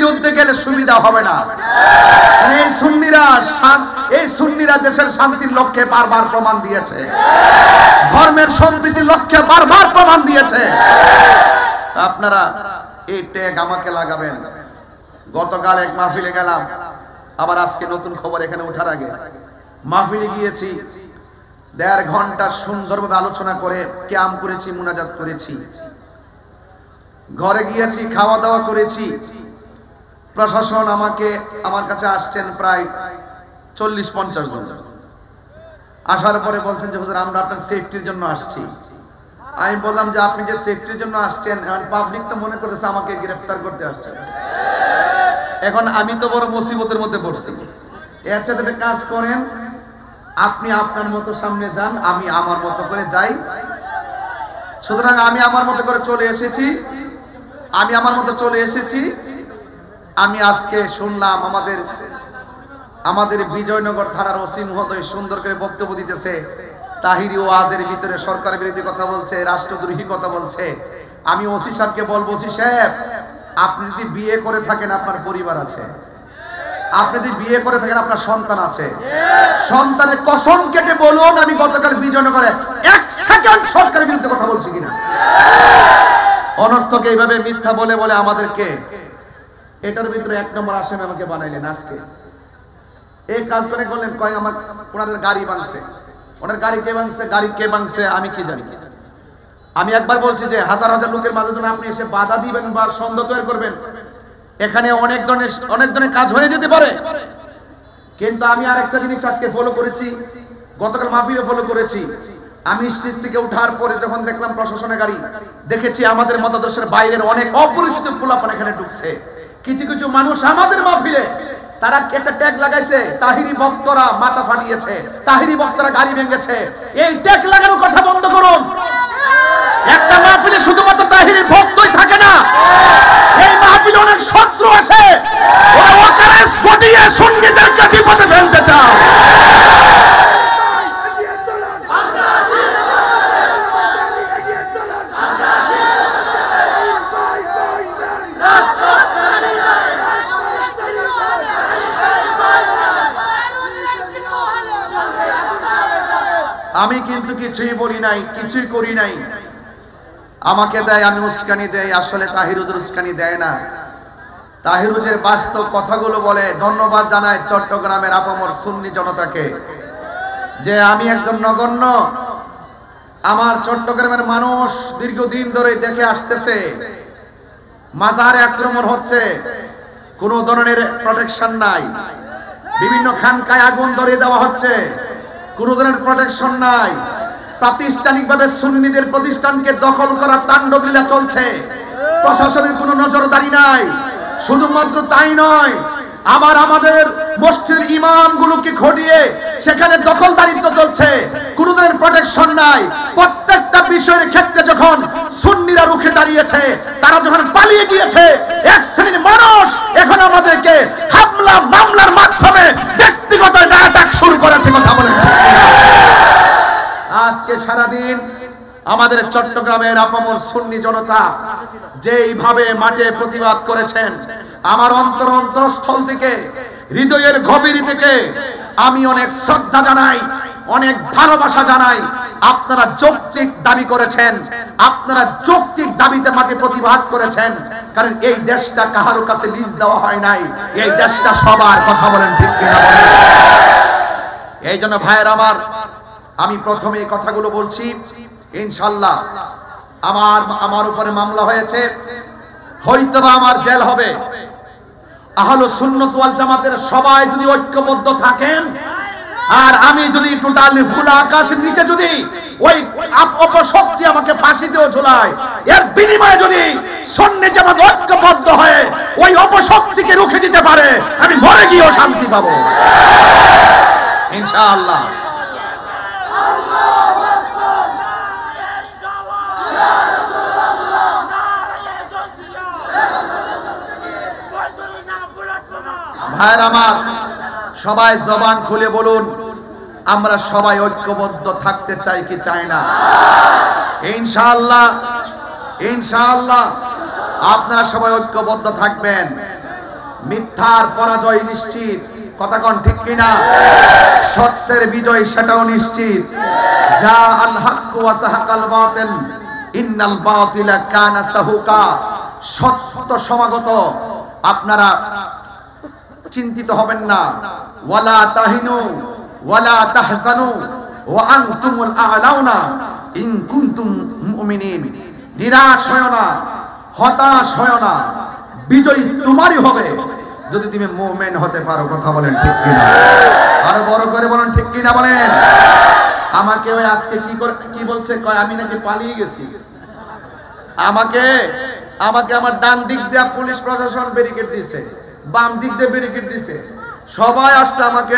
বিরুদ্ধে গেলে সুবিধা হবে না। এই সুন্নিরা দেশের শান্তির লক্ষ্যে বারবার প্রমাণ দিয়েছে, ধর্মের সম্প্রীতির লক্ষ্যে বারবার প্রমাণ দিয়েছে। আপনারা এই ট্যাগ আমাকে লাগাবেন। গতকাল এক মাহফিলে গেলাম, আবার আজকে নতুন খবর এখানে ওঠার আগে মাহফিলে গিয়েছি, 1.5 ঘন্টা সুন্দরভাবে আলোচনা করে কিয়াম করেছি, মুনাজাত করেছি, ঘরে গিয়েছি, খাওয়া দাওয়া করেছি। প্রশাসন আমার কাছে আসছেন প্রায় 40-50 জন। আসার পরে বলছেন যে হুজুর আমরা আপনার সেফটির জন্য আসছি। আমি বললাম যে আপনি যে সেফটির জন্য আসছেন, এখন পাবলিক তো মনে করেছে আমাকে গ্রেফতার করতে আসছেন। এখন আমি তো বড় মুসিবতের মধ্যে পড়ছি। এর সাথে কাজ করেন, আপনি আপনার মতো সামনে যান, আমি আমার মতো করে যাই। সুতরাং আমি আমার মতো করে চলে এসেছি। আমি আজকে শুনলাম আমাদের বিজয়নগর থানার ওসি মহোদয় সুন্দর করে বক্তব্য দিতেছে, তাহিরি ওয়াজের ভিতরে সরকার বিরোধী কথা বলছে, রাষ্ট্রদ্রোহী কথা বলছে। আমি ওসি সাহেবকে বলবো, ওসি সাহেব আপনি যদি বিয়ে করে থাকেন আপনার পরিবার আছে, আপনি যদি বিয়ে করে থাকেন আপনার সন্তান আছে, সন্তানের কসম কেটে বলুন আমি গতকাল বিজয়নগরে 1 সেকেন্ড সরকারের বিরুদ্ধে কথা বলছি কিনা। অনর্থক এইভাবে মিথ্যা বলে বলে আমাদেরকে এটার ভিতরে 1 নম্বর আসামি আমাকে বানাইলেন। আজকে এই কাজ করে বললেন কয় আমার ওনাদের গাড়ি ভাঙছে। ওনার গাড়ি কে ভাঙছে আমি কি জানি। আমি একবার বলছি যে হাজার হাজার লোকের মাঝে যখন আপনি এসে বাধা দিবেন বা সন্দেহ তৈরি করবেন, এখানে অনেক ধরনের কাজ হয়ে যেতে পারে। কিন্তু আমি আরেকটা জিনিস আজকে ফলো করেছি, গতকাল মাহফিলে ফলো করেছি। আমি স্টেজ থেকে ওঠার পরে যখন দেখলাম প্রশাসনের গাড়ি, দেখেছি আমাদের মতাদর্শের বাইরের অনেক অপরিচিত পোলাপান এখানে ঢুকছে। কিছু মানুষ আমাদের মাহফিলে তারা একটা ট্যাগ লাগাইছে, তাহিরি ভক্তরা মাথা ফাটিয়েছে, তাহিরি ভক্তরা গাড়ি ভেঙেছে। এই ট্যাগ লাগানোর কথা বন্ধ করুন। একটা মাহফিলে শুধুমাত্র তাহিরি ভক্তই থাকে না, এই মাহফিলে অনেক শত্রু আছে, ওরা ওয়াকারেস ঘটিয়ে সুন্নিদেরকে বিপদে ফেলতে চায়। আমি কিন্তু কিছুই বলি নাই, কিছুই করি নাই। আমাকে দেয়, আমি উস্কানি দেই। আসলে তাহিরুজের উস্কানি দেয় না, তাহিরুজের বাস্তব কথাগুলো বলে। ধন্যবাদ জানাই চট্টগ্রামের আপামর সুন্নি জনতাকে যে আমি একদম নগণ্য। আমার চট্টগ্রামের মানুষ দীর্ঘদিন ধরে দেখে আসতেছে মাজারে আক্রমণ হচ্ছে, কোনো ধরনের প্রোটেকশন নাই। বিভিন্ন খানকায় আগুন ধরিয়ে দেওয়া হচ্ছে, কোনো ধরনের প্রোটেকশন নাই। প্রাতিষ্ঠানিকভাবে সুন্নিদের প্রতিষ্ঠানকে দখল করা তাণ্ডব লীলা চলছে, প্রশাসনের কোনো নজরদারি নাই। শুধুমাত্র তাই নয়, আমাদের মসজিদের ইমামগুলোকে ঘটিয়ে সেখানে দখলদারিত্ব চলছে, কোনো ধরনের প্রোটেকশন নাই। প্রত্যেকটা বিষয়ের ক্ষেত্রে যখন সুন্নিরা রুখে দাঁড়িয়েছে, তারা যখন পালিয়ে গিয়েছে, এক শ্রেণীর মানুষ এখন আমাদেরকে হামলা মামলার মাধ্যমে ব্যক্তিগত অ্যাটাক শুরু করেছে। কথা বলেন, আজকে সারাদিন আমাদের চট্টগ্রামের আপামর সুন্নি জনতা যেইভাবে মাঠে প্রতিবাদ করেছেন, আমার অন্তরস্থল থেকে, হৃদয়ের গভীর থেকে আমি অনেক শ্রদ্ধা জানাই, অনেক ভালোবাসা জানাই। আপনারা যৌক্তিক দাবি করেছেন, আপনারা যৌক্তিক দাবিতে মাঠে প্রতিবাদ করেছেন, কারণ এই দেশটা কারো কাছে লিজ দেওয়া হয় নাই, এই দেশটা সবার। কথা বলেন ঠিক কিনা বলেন। এই জন্য ভাইয়ের আমার, আমি প্রথমে এই কথাগুলো বলছি। ইনশাআল্লাহ আমার উপরে মামলা হয়েছে, হয়তোবা আমার জেল হবে। আহলুস সুন্নাত ওয়াল জামাতের সবাই যদি ঐক্যবদ্ধ থাকেন, আর আমি যদি টোটালি খোলা আকাশের নিচে যদি ওই অপশক্তি আমাকে ফাঁসিতেও ঝুলায়, এর বিনিময়ে যদি সুন্নি জামাত ঐক্যবদ্ধ হয়ে ওই অপশক্তিকে রুখে দিতে পারে, আমি মরে গিয়েও শান্তি পাবো ইনশাআল্লাহ। ভাইয়ের আমার, সবাই জবান খুলে বলুন, আমরা সবাই ঐক্যবদ্ধ থাকতে চাই কি চাই না? ইনশাআল্লাহ, ইনশাআল্লাহ আপনারা সবাই ঐক্যবদ্ধ থাকবেন। মিথ্যার পরাজয় নিশ্চিত, কথা কোন ঠিক কিনা? সত্যের বিজয় সেটাও নিশ্চিত। যা আল হক ওয়া সাহাকাল বাতিল ইন্নাল বাতিলা কানা সাহুকা। সত্য সমাগত, আপনারা চিন্তিত হবেন না। ওয়ালা তাহিনু ওয়ালা তাহজানু ওয়া আনতুমুল আ'লাউনা ইন কুনতুম মুমিনিন। নিরাশ হয় না, হতাশ হয় না, বিজয় তোমারই হবে যদি তুমি মুমিন হতে পারো। কথা বলেন ঠিক কিনা? আরো বড় করে বলেন ঠিক কিনা বলেন। আমাকে ওই আজকে কি বলছে, কয় আমি নাকি পালিয়ে গেছি। আমাকে আমার ডান দিক দিয়ে পুলিশ প্রশাসন ব্যারিকেড দিয়েছে, বাম দিক দিয়ে ব্যারিকেড দিয়েছে, সবাই আসছে আমাকে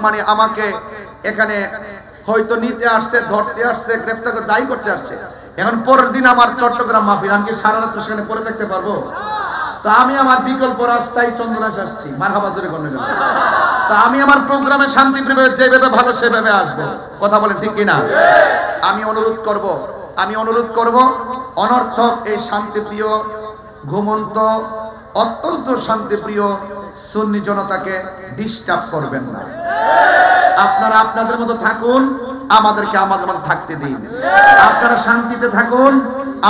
মানে আমাকে এখানে হয়তো নিতে আসছে, ধরতে আসছে, গ্রেফতার করে যাই করতে আসছে। এখন পরের দিন আমার চট্টগ্রাম মাহফিল, আমি কি সারা রাত সেখানে পড়ে থাকতে পারবো? তো আমি আমার বিকল্প রাস্তায় চন্দনাশ আসছি, মারহাবা জোরে করলে। তা আমি আমার প্রোগ্রামে শান্তি প্রিয় যেভাবে ভালো সেভাবে আসবো। কথা বলেন ঠিক কিনা? আমি অনুরোধ করব অনর্থক এই শান্তিপ্রিয় ঘুমন্ত অত্যন্ত শান্তিপ্রিয় সুন্নি জনতাকে ডিস্টার্ব করবেন না। আপনারা আপনাদের মতো থাকুন, আমাদেরকে আমাদের মতো থাকতে দিন। আপনারা শান্তিতে থাকুন,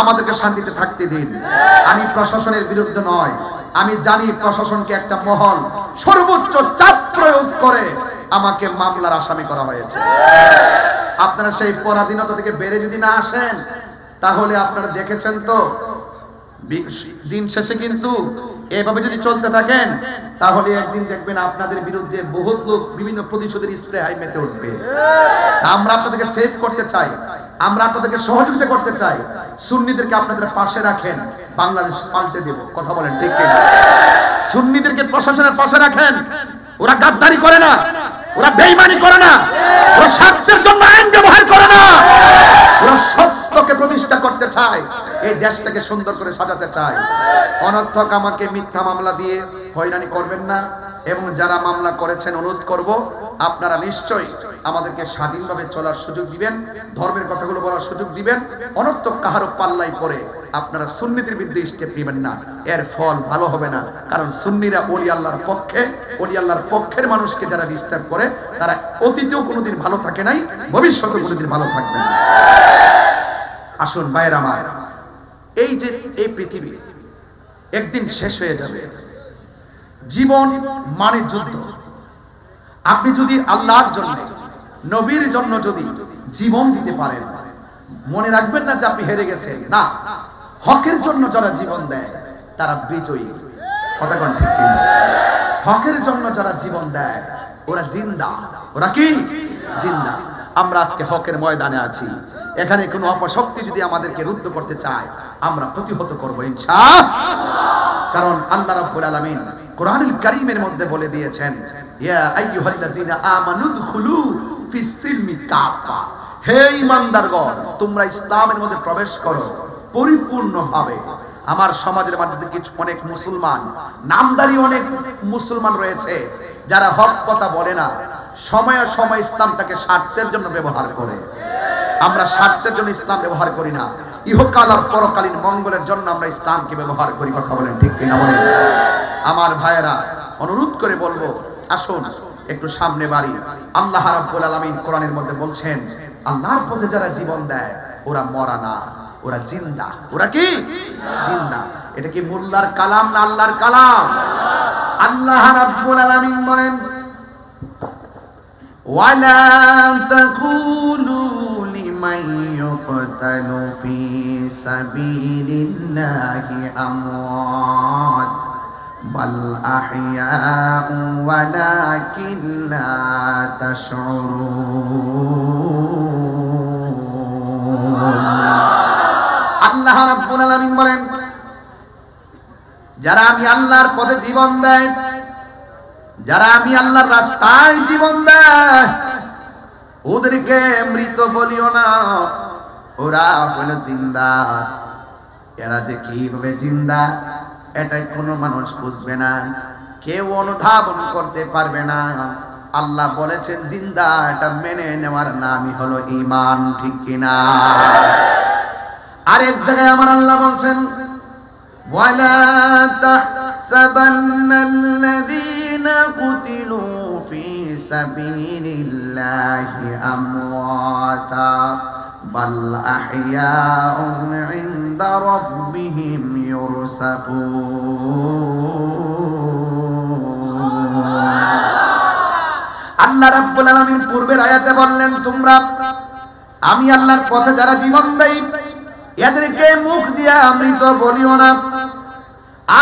আমাদেরকে শান্তিতে থাকতে দিন। আমি প্রশাসনের বিরুদ্ধে নয়, আমি জানি প্রশাসনকে একটা মহল সর্বোচ্চ চাপ প্রয়োগ করে আমাকে মামলার আসামি করা হয়েছে। আপনারা সেই পরাধীনতা থেকে বেড়ে যদি না আসেন, তাহলে আপনারা দেখেছেন তো দিন শেষে কিন্তু এভাবে যদি চলতে থাকেন, তাহলে একদিন দেখবেন আপনাদের বিরুদ্ধে বহুত লোক বিভিন্ন প্রতিশোধের স্প্রে হাই মেতে উঠবে। আমরা আপনাদেরকে সেভ করতে চাই, আমরা আপনাদেরকে সহযোগিতা করতে চাই। সুন্নিদেরকে আপনাদের পাশে রাখেন, বাংলাদেশ পাল্টে দেব। কথা বলেন ঠিক কিনা? সুন্নিদেরকে প্রশাসনের পাশে রাখেন। ওরা গাদ্দারি করে না, ওরা বেঈমানি করে না, ওরা স্বার্থের জন্য আইন ব্যবহার করে না, ওরা সত্যকে প্রতিষ্ঠা করতে চায়, এই দেশটাকে সুন্দর করে সাজাতে চায়। অনর্থক আমাকে মিথ্যা মামলা দিয়ে হয়রানি করবেন না। এবং যারা মামলা করেছেন, অনুরোধ করব আপনারা নিশ্চয়ই আমাদেরকে স্বাধীনভাবে চলার সুযোগ দিবেন, ধর্মের কথাগুলো বলার সুযোগ দিবেন। অনর্থক কাহারও পাল্লাই পড়ে আপনারা সুন্নিদের বিরুদ্ধে স্টেপ নেবেন না, এর ফল ভালো হবে না। কারণ সুন্নিরা ওলি আল্লাহর পক্ষে, ওলি আল্লাহর পক্ষের মানুষকে যারা ডিস্টার্ব করে, তারা অতীতেও কোনোদিন ভালো থাকে নাই, ভবিষ্যতেও কোনোদিন ভালো থাকবে না। আসুন ভাইয়ের আমার, এই যে এই পৃথিবী একদিন শেষ হয়ে যাবে। জীবন মানে যুদ্ধ। আপনি যদি আল্লাহর জন্য, নবীর জন্য যদি জীবন দিতে পারেন, মনে রাখবেন না যে আপনি হেরে গেছেন। না, হকের জন্য যারা জীবন দেয় তারা বিজয়ী। কথা কোন ঠিক কিনা? হকের জন্য যারা জীবন দেয় ওরা জিন্দা। ওরা কি জিন্দা? আমরা আজকে হকের ময়দানে আছি। এখানে কোনো অপশক্তি যদি আমাদেরকে রুদ্ধ করতে চায়, আমরা প্রতিহত করব ইনশাআল্লাহ। কারণ আল্লাহ রাব্বুল আলামিন কোরআনুল কারীমের মধ্যে বলে দিয়েছেন, ইয়া আইয়ুহাল্লাযীনা আমানু দুখুলু ফিস সিলমি কাফা। হে ঈমানদারগণ, তোমরা ইসলামের মধ্যে প্রবেশ করো পরিপূর্ণভাবে। আমার সমাজের মধ্যে কিছু অনেক মুসলমান, নামদারি অনেক মুসলমান রয়েছে যারা হক কথা বলে না, সময়ে সময় ইসলামটাকে স্বার্থের জন্য ব্যবহার করে। আমরা স্বার্থের জন্য ইসলাম ব্যবহার করি না, ইহকাল আর পরকালীন মঙ্গলের জন্য আমরা ইসলামকে ব্যবহার করি। কথা বলেন ঠিক কিনা বলেন? আমার ভাইয়েরা, অনুরোধ করে বলবো, আসুন একটু সামনে বাড়ি। আল্লাহ রাব্বুল আলামিন কোরআনের মধ্যে বলছেন, আল্লাহর পথে যারা জীবন দেয় ওরা মরা না, ওরা জিন্দা। ওরা কি জিন্দা? এটা কি মোল্লার কালাম না আল্লাহর কালাম? আল্লাহ রাব্বুল আলামিন বলেন, ওয়ালা তাকুলু লিমান ইউকতালু ফি সাবিলিল্লাহি আমওয়াত বাল আহইয়াউ ওয়ালাকিন লা তাশউরুন। আল্লাহ রাব্বুল আলামিন বলেন, যারা আমি আল্লাহর পথে জীবন দেয়, যারা আমি আল্লাহর রাস্তায় জীবন দেয়, ওদেরকে মৃত বলিও না, ওরা হলো জিন্দা। এরা যে কিভাবে জিন্দা এটা কোনো মানুষ বুঝবে না, কেউ অনুধাবন করতে পারবে না। আল্লাহ বলেছেন জিন্দা, এটা মেনে নেওয়ার নামই হলো ঈমান। ঠিক কিনা? আরেক জায়গায় আমার আল্লাহ বলছেন, ওয়ালা تحسبن الذين قتلوا في سبيل الله أمواتا بل أحياء عند ربهم يرزقون আল্লাহ রাব্বুল আলামিন পূর্বের আয়াতে বললেন তোমরা আমি আল্লাহর পথে যারা জীবন দেই এদেরকে মুখ দিয়া মৃত বলিও না।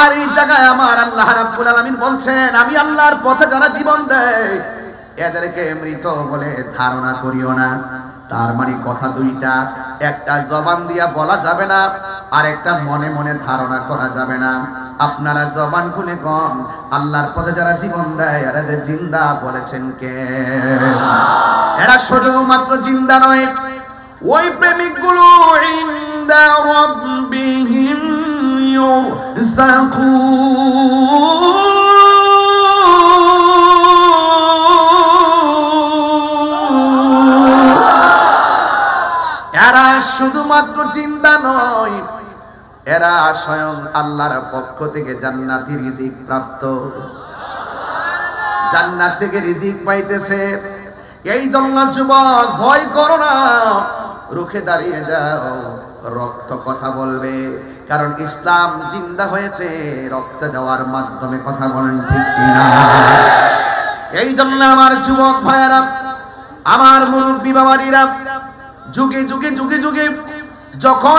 আর এই জায়গায় আমার আল্লাহ রাব্বুল আলামিন বলছেন আমি আল্লাহর পথে যারা জীবন দেয় এদেরকে মৃত বলে ধারণা করিও না। তার মানে কথা দুইটা, একটা জবান দিয়া বলা যাবে না, আর একটা মনে মনে ধারণা করা যাবে না। আপনারা জবান খুলে কোন আল্লাহর পথে যারা জীবন দেয় এরা যে জিন্দা বলেছেন কে? এরা শুধুমাত্র জিন্দা নয়, ওই প্রেমিকগুলো ইনদা রাব্বিহিম ইউরযাকুন। এরা শুধুমাত্র জিন্দা নয়, এরা স্বয়ং আল্লাহর পক্ষ থেকে জান্নাতি রিজিক প্রাপ্ত, জান্নাত থেকে রিজিক পাইতেছে। এই জন্য যুবক ভয় করো না, রুখে দাঁড়িয়ে যাও, রক্ত কথা বলবে, কারণ ইসলাম জিন্দা হয়েছে রক্ত দেওয়ার মাধ্যমে। কথা বলেন ঠিক কিনা? এই জন্য আমার যুবক ভাইয়েরা, আমার মুরব্বী বাবারা, যুগে যুগে যুগে যুগে যখন